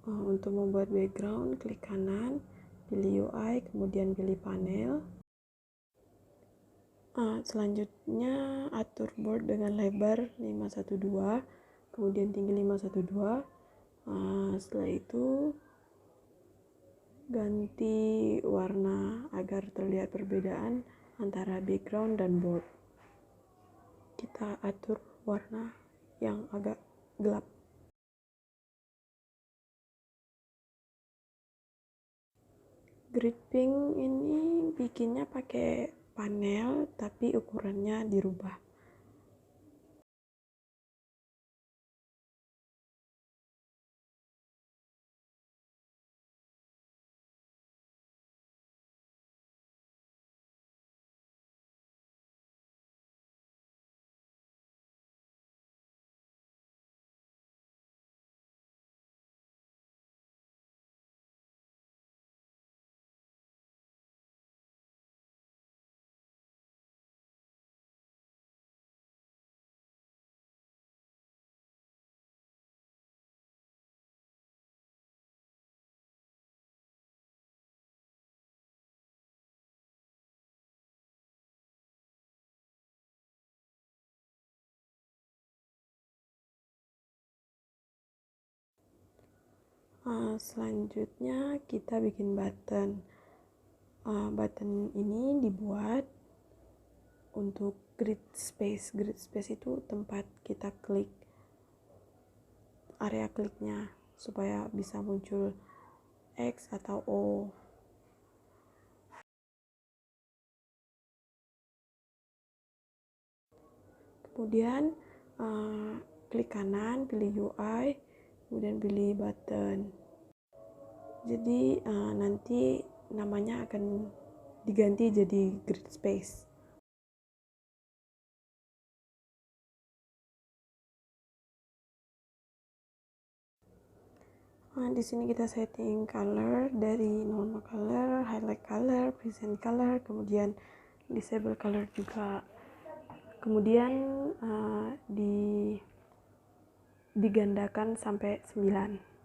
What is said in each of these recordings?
Untuk membuat background, klik kanan, pilih UI, kemudian pilih panel. Selanjutnya atur board dengan lebar 512, kemudian tinggi 512. Setelah itu ganti warna agar terlihat perbedaan antara background dan board. Kita atur warna yang agak gelap. Grid pink ini bikinnya pakai panel tapi ukurannya dirubah. Selanjutnya kita bikin button. Button ini dibuat untuk grid space. Grid space itu tempat kita klik, area kliknya, supaya bisa muncul X atau O. Kemudian klik kanan, pilih UI, kemudian pilih button. Jadi nanti namanya akan diganti jadi grid space. Di sini kita setting color dari normal color, highlight color, present color, kemudian disable color juga. Kemudian digandakan sampai 9.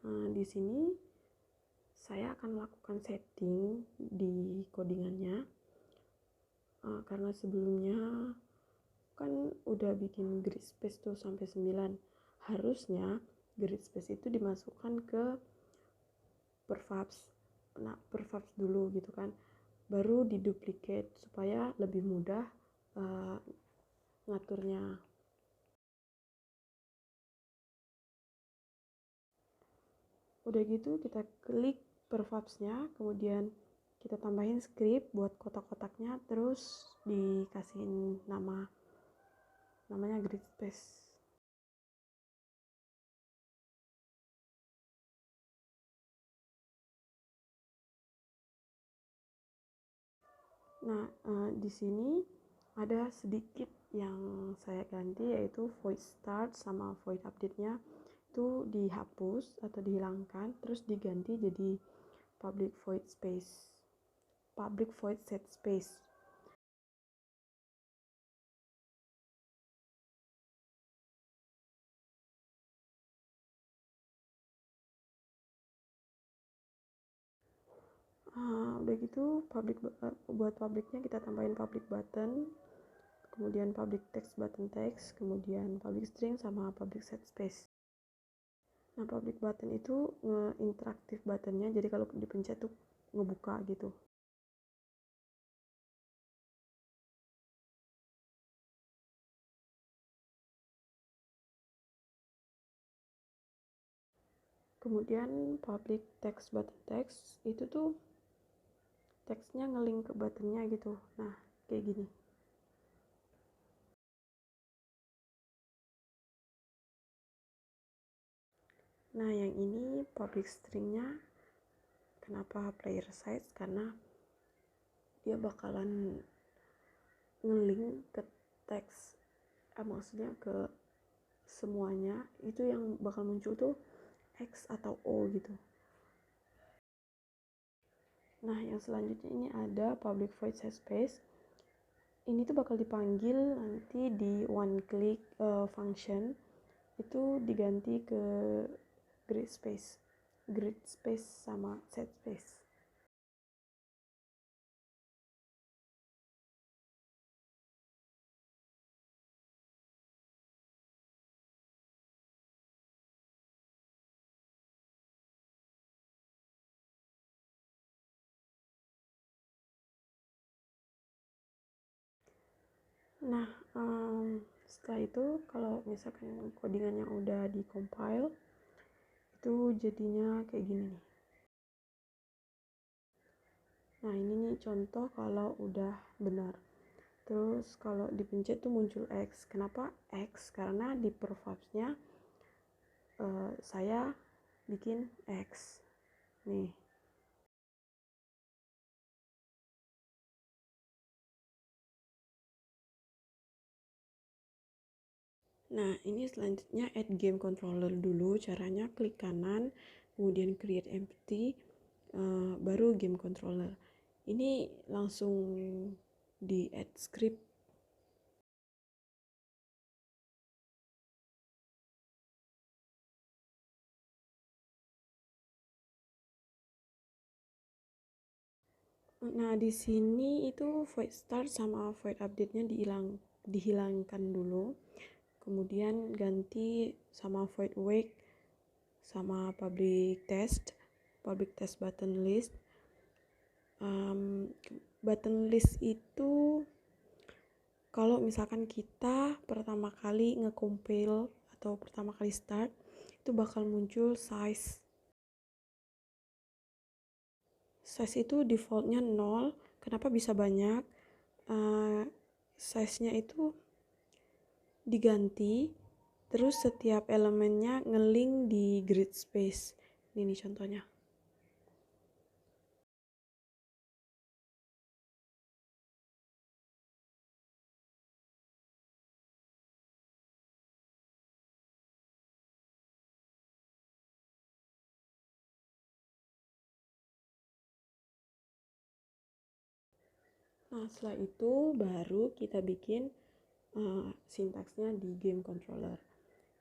Di sini saya akan melakukan setting di codingannya, karena sebelumnya kan udah bikin grid space tuh sampai 9. Harusnya grid space itu dimasukkan ke prefabs. Prefabs dulu gitu kan, baru diduplicate supaya lebih mudah ngaturnya. Udah gitu kita klik prefabsnya, kemudian kita tambahin script buat kotak-kotaknya, terus dikasihin namanya grid space. Di sini ada sedikit yang saya ganti, yaitu void start sama void update-nya itu dihapus atau dihilangkan, terus diganti jadi public void set space. Udah gitu buat publiknya kita tambahin public button, kemudian public text button text, kemudian public string sama public set space. Public button itu interaktif buttonnya, jadi kalau dipencet tuh ngebuka gitu. Kemudian public text button text itu tuh teksnya ngelink ke buttonnya gitu. Nah, kayak gini. Nah, yang ini public stringnya kenapa player side? Karena dia bakalan ngelink ke teks, maksudnya ke semuanya itu yang bakal muncul tuh X atau O gitu. Nah, yang selanjutnya ini ada public void set space. Ini tuh bakal dipanggil nanti di one click function, itu diganti ke grid space sama set space. Nah, setelah itu kalau misalkan codingannya udah di compile, itu jadinya kayak gini nih. Nah, ini nih contoh kalau udah benar. Terus kalau dipencet tuh muncul X. Kenapa X? Karena di pervabs-nya saya bikin X. Nih. Nah, ini selanjutnya add game controller dulu. Caranya klik kanan, kemudian create empty, baru game controller. Ini langsung di add script. Nah, di sini itu void start sama void update-nya dihilangkan dulu. Kemudian ganti sama void wake sama public test button list. Button list itu kalau misalkan kita pertama kali nge-compile atau pertama kali start, itu bakal muncul size itu defaultnya 0. Kenapa bisa banyak? Size-nya itu diganti, terus setiap elemennya ngelink di grid space. Ini contohnya. Nah, setelah itu baru kita bikin sintaksnya di game controller.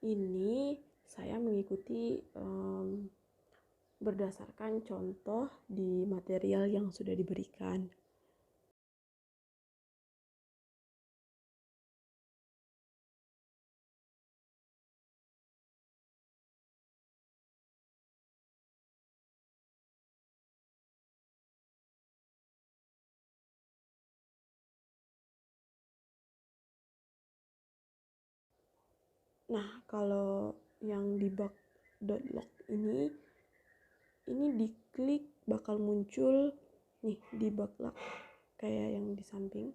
Ini saya mengikuti berdasarkan contoh di material yang sudah diberikan. Nah, kalau yang debug.log ini diklik bakal muncul nih debug log kayak yang di samping.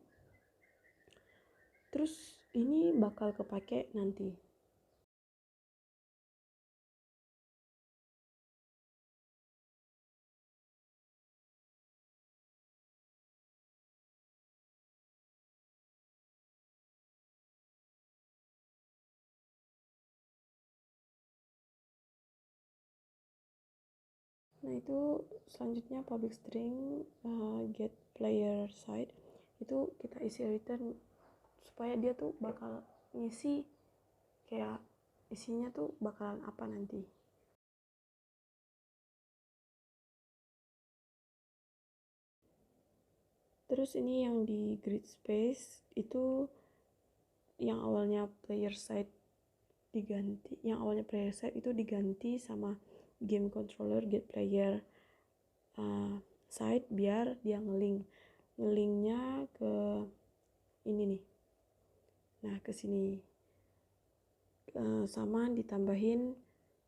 Terus ini bakal kepake nanti. Nah, itu selanjutnya public string get player side itu kita isi return supaya dia tuh bakal ngisi kayak isinya tuh bakalan apa nanti. Terus ini yang di grid space itu yang awalnya player side itu diganti sama game controller get player side biar dia ngelinknya ke ini nih. Nah, ke sini sama ditambahin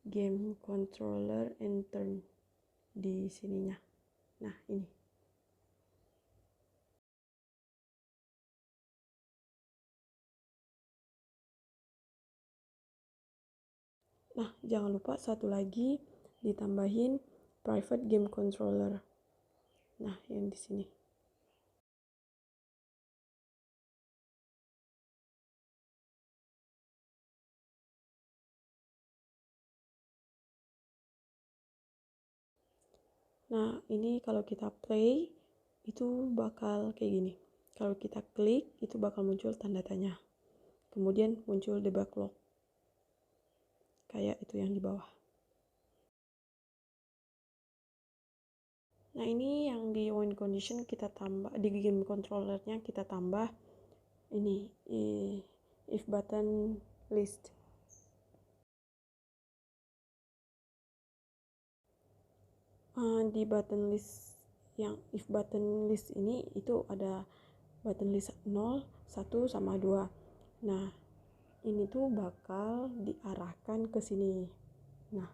game controller intern di sininya. Nah, ini. Nah, jangan lupa satu lagi ditambahin private game controller. Nah, yang di sini. Nah, ini kalau kita play itu bakal kayak gini. Kalau kita klik itu bakal muncul tanda tanya. Kemudian muncul debug log. Kayak itu yang di bawah. Nah, ini yang di win condition kita tambah, di game controllernya kita tambah ini if button list. Di button list yang if button list ini itu ada button list 0, 1 sama 2. Nah, ini tuh bakal diarahkan ke sini. Nah,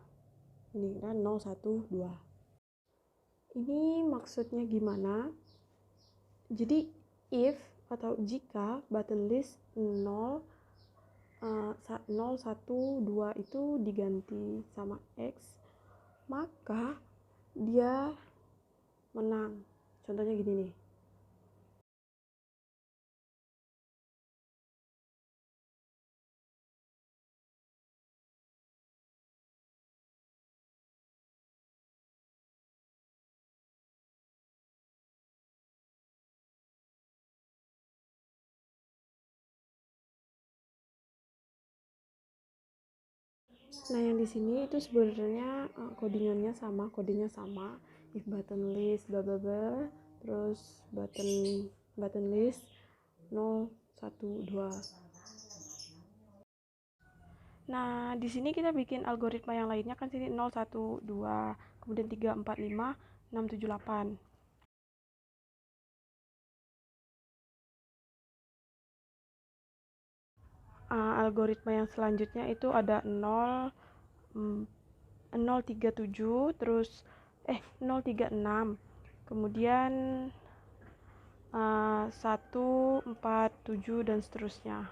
ini kan 0, 1, 2. Ini maksudnya gimana? Jadi if atau jika button list 0, 0, 1, 2 itu diganti sama X, maka dia menang. Contohnya gini nih. Nah, yang di sini itu sebenarnya codingannya sama, kodenya sama. If button list bla bla bla, terus button list 0, 1, 2. Nah, di sini kita bikin algoritma yang lainnya kan sini 0, 1, 2, kemudian 3, 4, 5, 6, 7, 8. Algoritma yang selanjutnya itu ada 0, 037, terus 036, kemudian 1, 4, 7, dan seterusnya.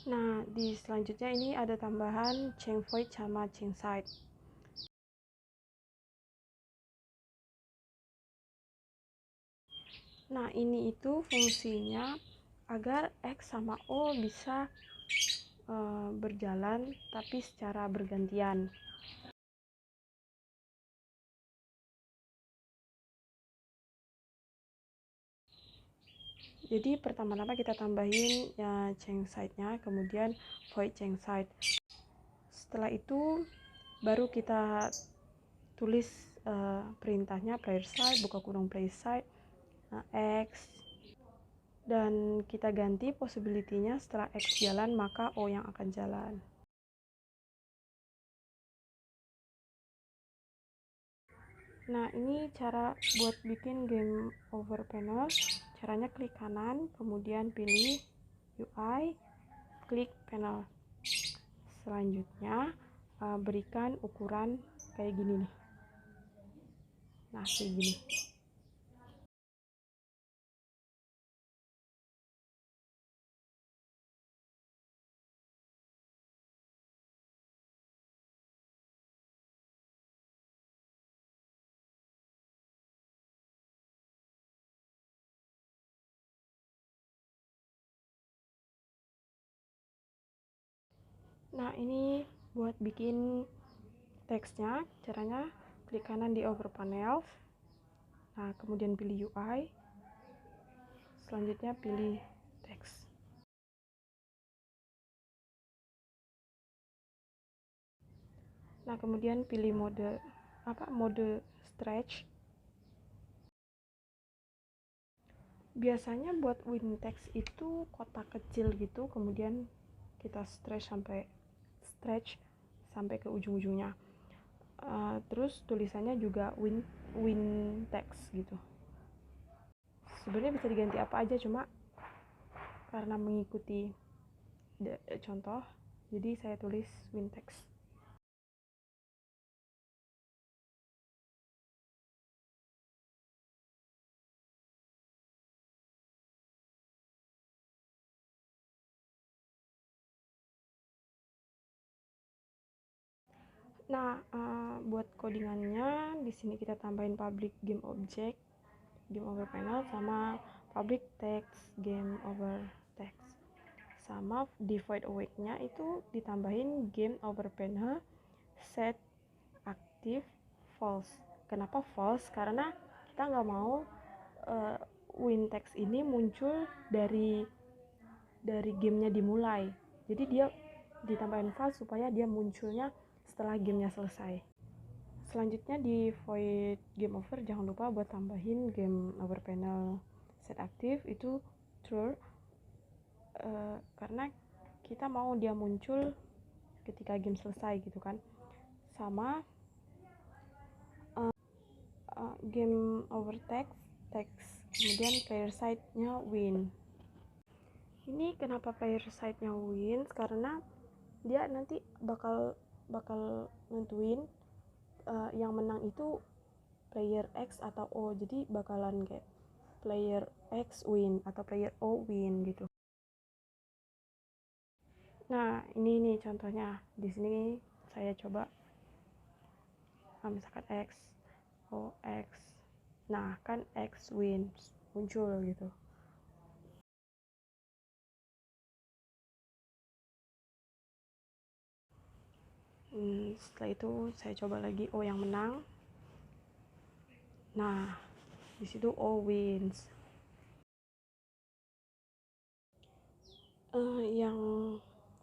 Nah, di selanjutnya ini ada tambahan change void sama change side. Nah, ini itu fungsinya agar X sama O bisa berjalan tapi secara bergantian. Jadi pertama-tama kita tambahin ya change side-nya, kemudian void change side. Setelah itu baru kita tulis perintahnya player side, buka kurung player side, X, dan kita ganti possibility-nya setelah X jalan maka O yang akan jalan. Nah, ini cara buat bikin game over panel. Caranya klik kanan, kemudian pilih UI, klik panel. Selanjutnya berikan ukuran kayak gini nih. Nah, kayak gini. Nah, ini buat bikin teksnya, caranya klik kanan di over panel. Nah, kemudian pilih UI. Selanjutnya pilih teks. Nah, kemudian pilih mode stretch. Biasanya buat Wintex itu kotak kecil gitu, kemudian kita stretch sampai ke ujung-ujungnya. Terus tulisannya juga Wintex gitu. Sebenarnya bisa diganti apa aja, cuma karena mengikuti contoh, jadi saya tulis Wintex. Nah, buat codingannya di sini kita tambahin public game object, game over panel, sama public text, game over text. Sama di void await-nya itu ditambahin game over panel, set active false. Kenapa false? Karena kita nggak mau Wintex ini muncul dari gamenya dimulai. Jadi dia ditambahin false supaya dia munculnya setelah gamenya selesai. Selanjutnya di void game over jangan lupa buat tambahin game over panel set active itu true, karena kita mau dia muncul ketika game selesai gitu kan. Sama game over text, kemudian player side nya win. Ini kenapa player side nya win? Karena dia nanti bakal nentuin yang menang itu player X atau O, jadi bakalan kayak player X win atau player O win gitu. Nah, ini nih contohnya. Di sini saya coba misalkan X, O, X. Nah, kan X win muncul gitu. Setelah itu saya coba lagi O yang menang. Nah, di situ O wins. Yang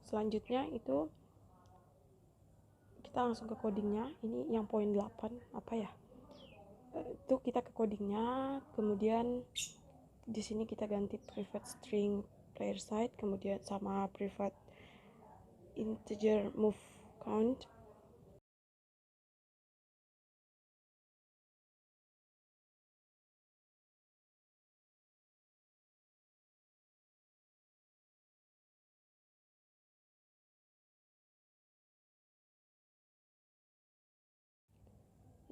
selanjutnya itu kita langsung ke codingnya. Ini yang poin 8 apa ya? Itu kita ke codingnya, kemudian di sini kita ganti private string player side, kemudian sama private integer move count.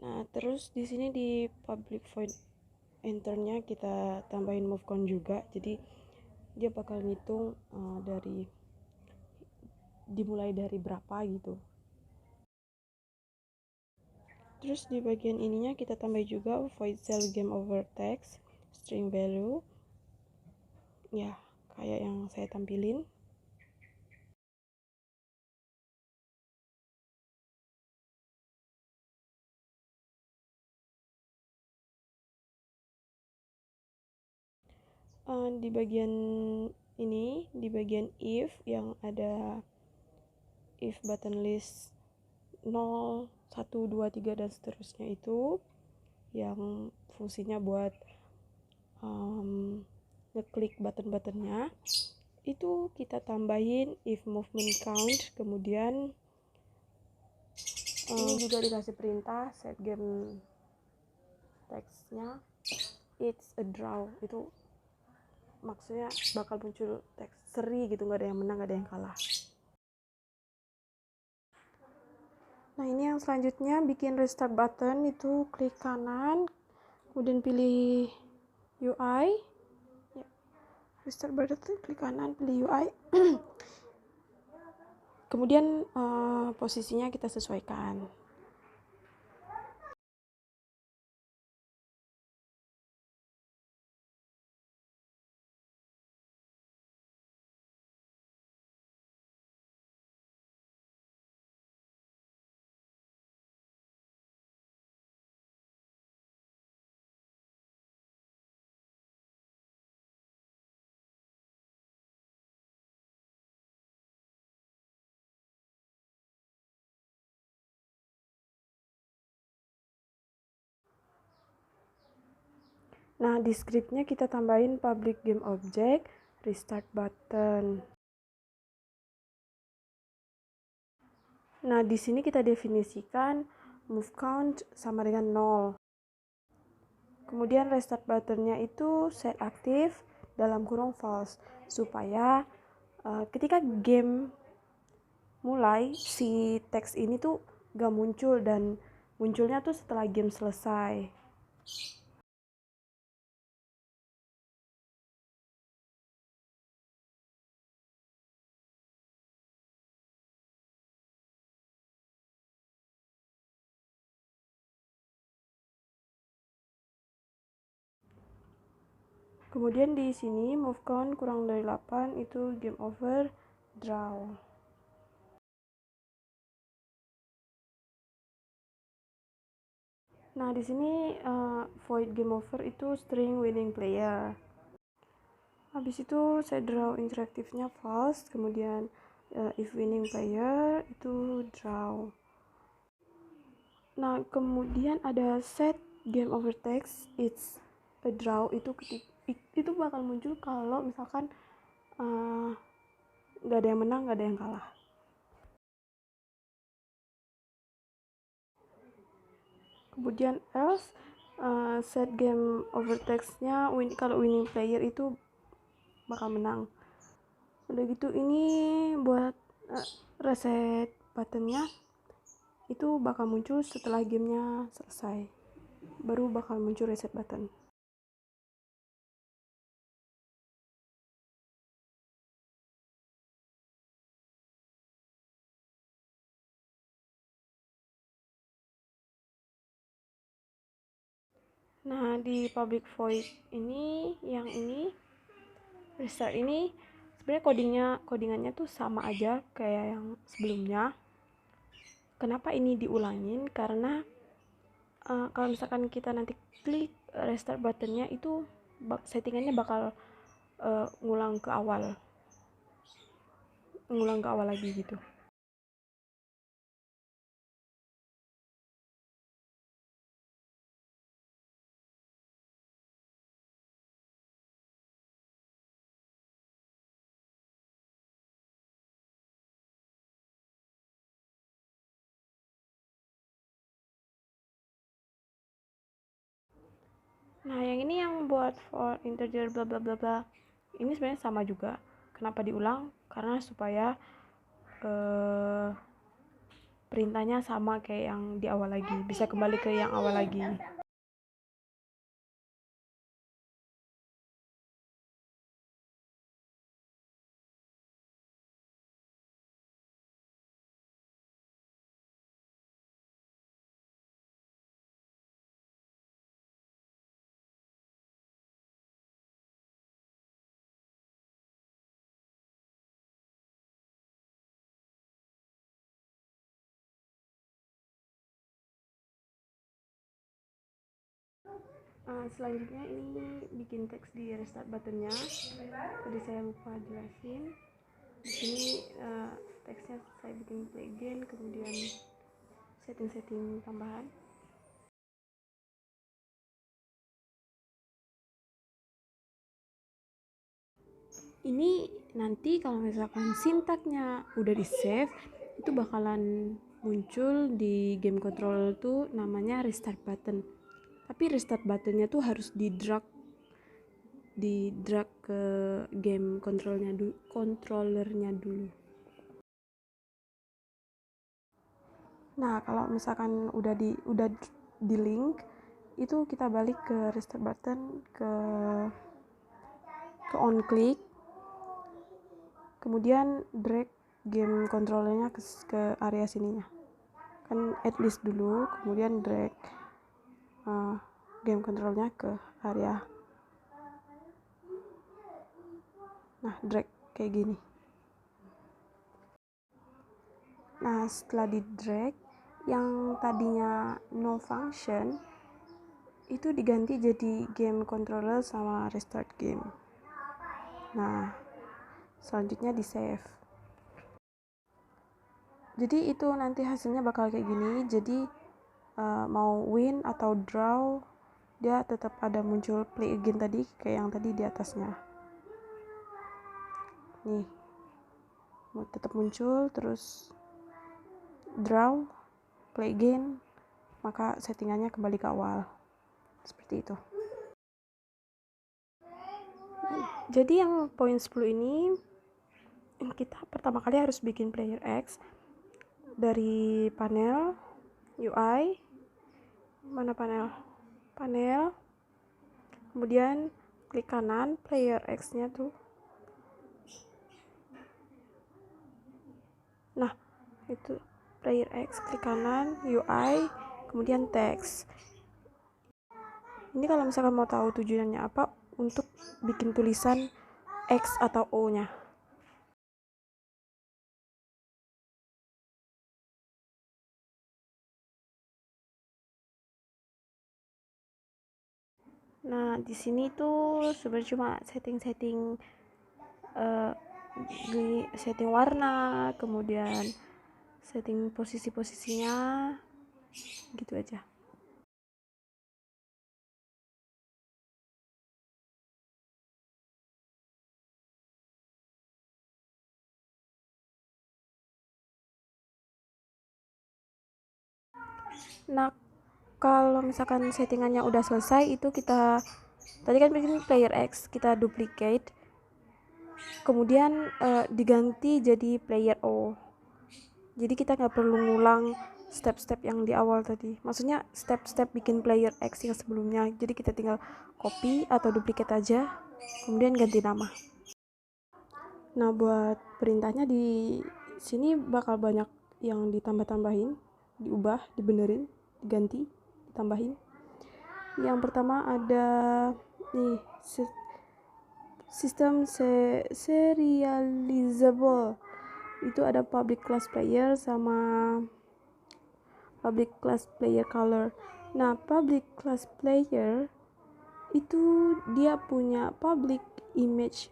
Nah, terus di sini di public void enternya kita tambahin move count juga, jadi dia bakal ngitung dimulai dari berapa gitu. Terus di bagian ininya kita tambah juga void cell game over text string value, ya kayak yang saya tampilin. Di bagian ini, di bagian if yang ada if button list 0, 1, 2, 3 dan seterusnya, itu yang fungsinya buat ngeklik button-buttonnya, itu kita tambahin if movement count, kemudian ini juga dikasih perintah set game textnya it's a draw, itu maksudnya bakal muncul teks seri gitu, nggak ada yang menang, nggak ada yang kalah. Nah, ini yang selanjutnya bikin restart button, itu klik kanan kemudian pilih UI ya, restart button itu klik kanan pilih UI kemudian posisinya kita sesuaikan. Nah, di scriptnya kita tambahin public game object, restart button. Nah, di sini kita definisikan move count sama dengan 0. Kemudian restart buttonnya itu set aktif dalam kurung false, supaya ketika game mulai, si teks ini tuh gak muncul, dan munculnya tuh setelah game selesai. Kemudian di sini move count kurang dari 8 itu game over, draw. Nah, di sini void game over itu string winning player. Habis itu saya draw interaktifnya false, kemudian if winning player itu draw. Nah, kemudian ada set game over text it's a draw, itu bakal muncul kalau misalkan nggak ada yang menang, nggak ada yang kalah. Kemudian else set game over text-nya kalau winning player itu bakal menang. Udah gitu, ini buat reset buttonnya itu bakal muncul setelah gamenya selesai, baru bakal muncul reset button. Nah, di public void ini, yang ini restart ini sebenarnya codingannya tuh sama aja kayak yang sebelumnya. Kenapa ini diulangin? Karena kalau misalkan kita nanti klik restart buttonnya itu settingannya bakal ngulang ke awal lagi gitu. Nah, yang ini yang buat for integer bla bla bla bla, ini sebenarnya sama juga. Kenapa diulang? Karena supaya perintahnya sama kayak yang di awal lagi, bisa kembali ke yang awal lagi. Selanjutnya ini bikin teks di restart buttonnya. Tadi saya lupa jelasin. Di sini teksnya saya bikin plugin, kemudian setting tambahan. Ini nanti kalau misalkan sintaknya udah di save, itu bakalan muncul di game controller tuh namanya restart button. Tapi restart buttonnya tuh harus di drag ke game controllernya dulu. Nah, kalau misalkan udah di link, itu kita balik ke restart button, ke on click, kemudian drag game controllernya ke area sininya. Kan add list dulu, kemudian drag game controllernya ke area. Nah, drag kayak gini. Nah, setelah di drag, yang tadinya no function itu diganti jadi game controller sama restart game. Nah, selanjutnya di save. Jadi itu nanti hasilnya bakal kayak gini. Jadi mau win atau draw dia tetap ada muncul play again tadi kayak yang tadi di atasnya. Nih, tetap muncul, terus draw, play again, maka settingannya kembali ke awal. Seperti itu. Jadi yang poin 10 ini kita pertama kali harus bikin player X dari panel UI. Mana panel? Kemudian klik kanan player X-nya tuh. Nah, itu player X, klik kanan, UI, kemudian text. Ini kalau misalkan mau tahu tujuannya apa, untuk bikin tulisan X atau O-nya. Nah, di sini tuh sebenarnya cuma setting di setting warna, kemudian setting posisi-posisinya, gitu aja. Nah, kalau misalkan settingannya udah selesai, itu kita tadi kan bikin player X, kita duplicate, kemudian diganti jadi player O. Jadi kita nggak perlu ngulang step-step yang di awal tadi, maksudnya step-step bikin player X yang sebelumnya. Jadi kita tinggal copy atau duplicate aja, kemudian ganti nama. Nah, buat perintahnya di sini bakal banyak yang ditambah-tambahin, diubah, dibenerin, diganti, ditambahin. Yang pertama ada nih sistem serializable. Itu ada public class player sama public class player color. Nah, public class player itu dia punya public image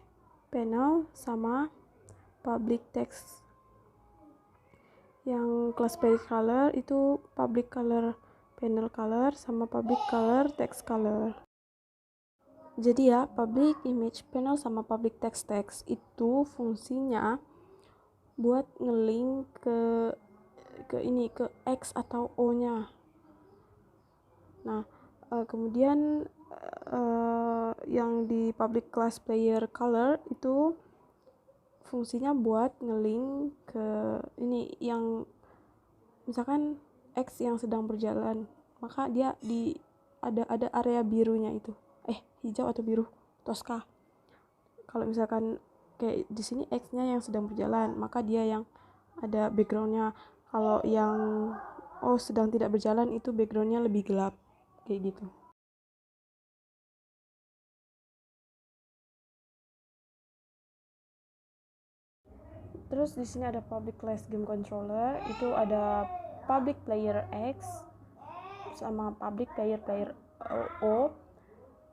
panel sama public text. Yang class player color itu public color panel color sama public color text color. Jadi ya, public image panel sama public text itu fungsinya buat ngelink ke ini, ke X atau O-nya. Nah, kemudian yang di public class player color itu fungsinya buat ngelink ke ini, yang misalkan X yang sedang berjalan, maka dia di ada area birunya itu. Hijau atau biru, Tosca. Kalau misalkan kayak di sini X-nya yang sedang berjalan, maka dia yang ada backgroundnya. Kalau yang sedang tidak berjalan, itu backgroundnya lebih gelap, kayak gitu. Terus di sini ada public class game controller, itu ada public player X sama public player O.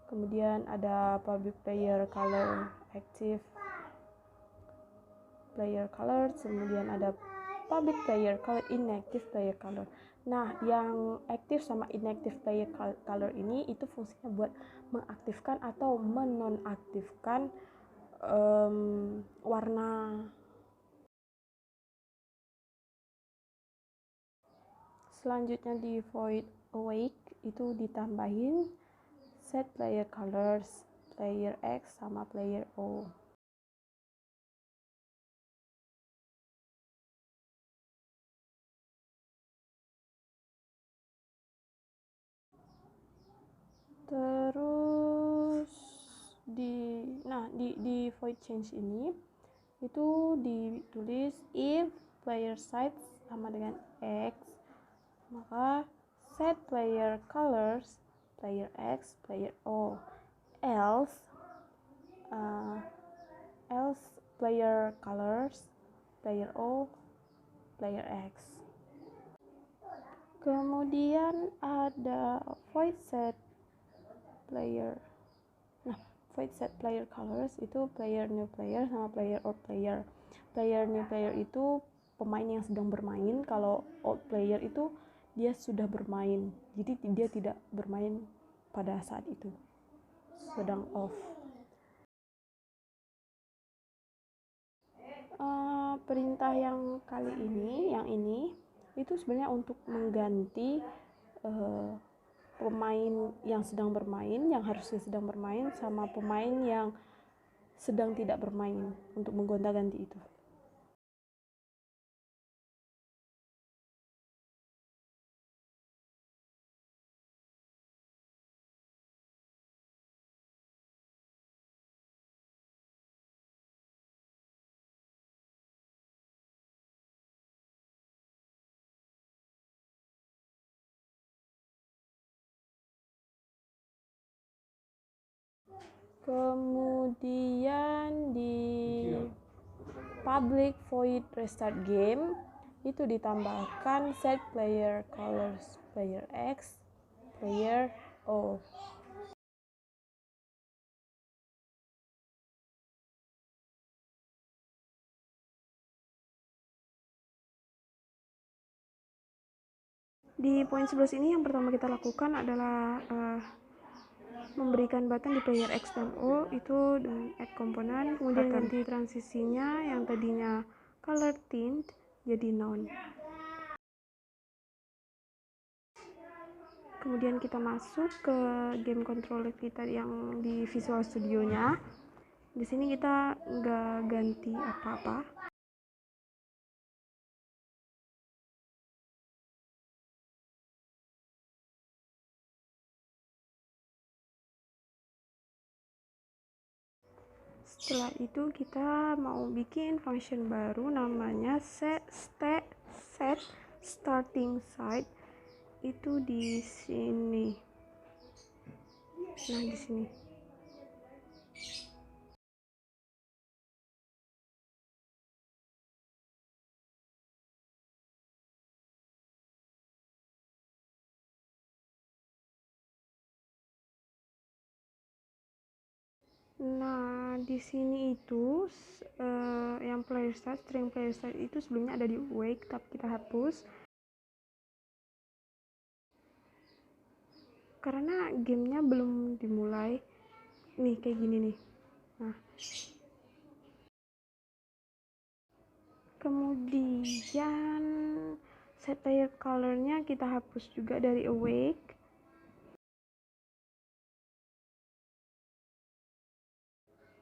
Kemudian ada public player color active player color, kemudian ada public player color, inactive player color. Nah, yang active sama inactive player color ini itu fungsinya buat mengaktifkan atau menonaktifkan warna. Selanjutnya di void awake itu ditambahin set player colors, player X sama player O. Terus di void change ini itu ditulis if player size sama dengan X, maka set player colors player X player O, else player colors player O player X. Kemudian ada void set player. Nah, void set player colors itu player new player sama player old player. Player new player itu pemain yang sedang bermain, kalau old player itu dia sudah bermain, jadi dia tidak bermain pada saat itu, sedang off. Perintah yang kali ini, itu sebenarnya untuk mengganti pemain yang sedang bermain, yang harusnya sedang bermain, sama pemain yang sedang tidak bermain, untuk menggonta-ganti itu. Kemudian di public void restart game itu ditambahkan set player colors player X, player O. Di poin 11 ini yang pertama kita lakukan adalah memberikan button di player X dan O itu dengan add komponen, kemudian ganti transisinya yang tadinya color tint jadi none. Kemudian kita masuk ke game controller kita yang di Visual Studio-nya. Di sini kita nggak ganti apa-apa. Setelah itu kita mau bikin function baru namanya set starting site, itu di sini. Nah, di sini. Nah, di sini itu yang player start, string player start itu sebelumnya ada di awake, tapi kita hapus karena gamenya belum dimulai. Nih kayak gini nih. Nah, kemudian set player colornya kita hapus juga dari awake.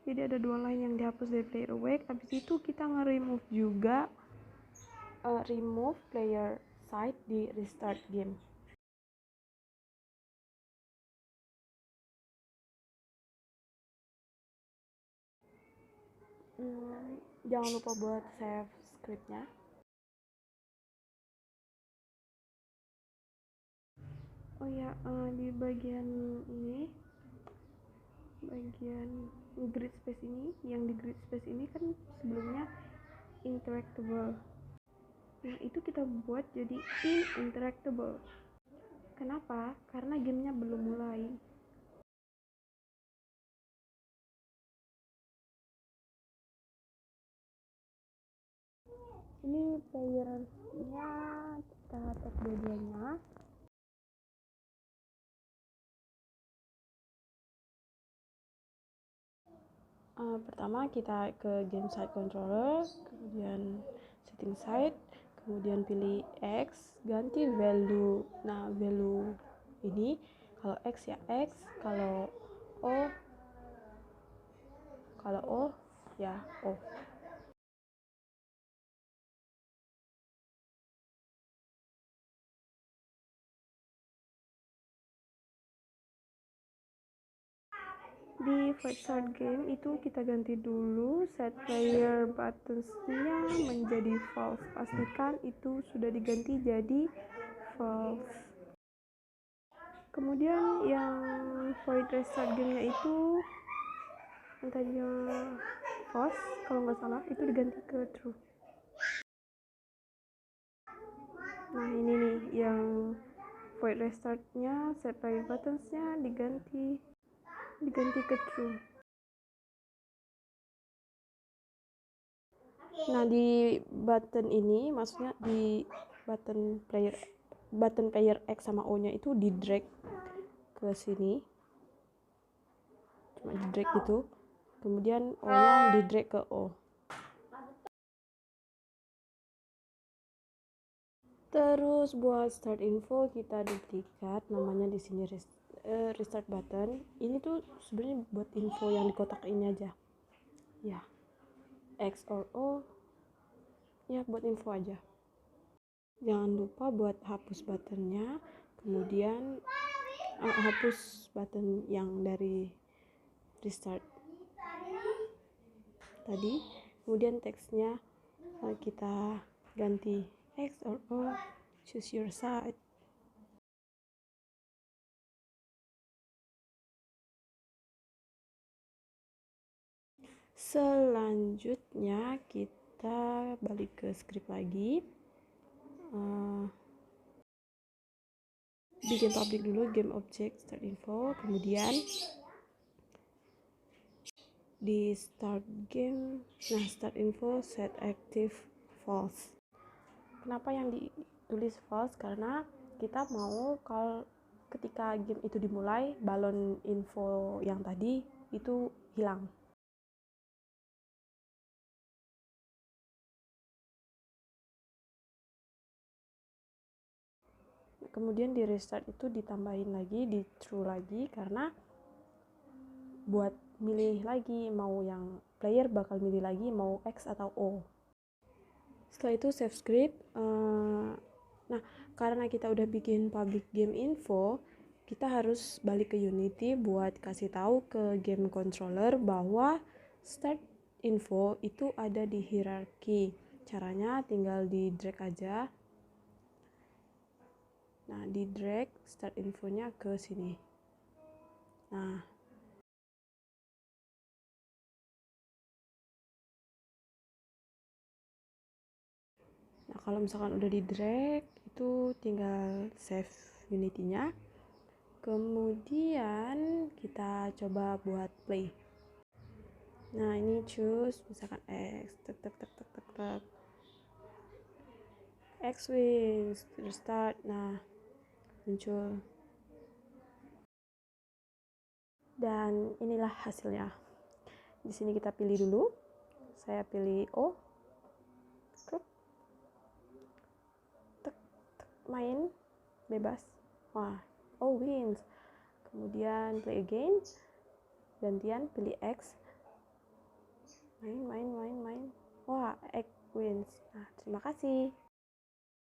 Jadi ada dua line yang dihapus dari player awake. Habis itu kita nge-remove juga remove player side di restart game. Jangan lupa buat save scriptnya. Oh ya, di bagian ini, bagian grid space ini, yang di grid space ini kan sebelumnya interactable. Nah, itu kita buat jadi interactable. Kenapa? Karena gamenya belum mulai. Ini playernya kita tag dua-duanya. Pertama kita ke game side controller, kemudian setting side, kemudian pilih X, ganti value. Nah, value ini kalau X ya X, kalau O ya O. Di void start game itu kita ganti dulu set player buttons-nya menjadi false. Pastikan itu sudah diganti jadi false. Kemudian yang void restart game-nya itu yang tadinya false, kalau nggak salah itu diganti ke true. Nah, ini nih yang void restart-nya, set player buttons-nya diganti ke true. Nah, di button ini, maksudnya di button player X sama O nya itu di drag ke sini, cuma di drag gitu, kemudian O nya di drag ke O. Terus buat start info kita duplikat, namanya di sini restart button. Ini tuh sebenarnya buat info yang di kotak ini aja ya, X or O ya, buat info aja. Jangan lupa buat hapus buttonnya, kemudian hapus button yang dari restart tadi, kemudian teksnya kita ganti X or O, choose your side. Selanjutnya kita balik ke script lagi, bikin public dulu game object start info, kemudian di start game, nah start info set active false. Kenapa yang ditulis false? Karena kita mau kalau ketika game itu dimulai, balon info yang tadi itu hilang. Kemudian di restart itu ditambahin lagi, di true lagi, karena buat milih lagi mau yang player bakal milih lagi mau X atau O. Setelah itu save script. Nah, karena kita udah bikin public game info, kita harus balik ke Unity buat kasih tahu ke game controller bahwa start info itu ada di hierarchy. Caranya tinggal di drag aja. Nah, di drag start infonya ke sini. Nah, kalau misalkan udah di drag, itu tinggal save Unity-nya. Kemudian kita coba buat play. Nah, ini choose misalkan X, tek tek tek tek tek tek. X wins, restart. Nah, muncul. Dan inilah hasilnya. Di sini kita pilih dulu. Saya pilih O. Tek tek, main bebas. Wah, O wins. Kemudian play again. Gantian pilih X. Main. Wah, X wins. Nah, terima kasih.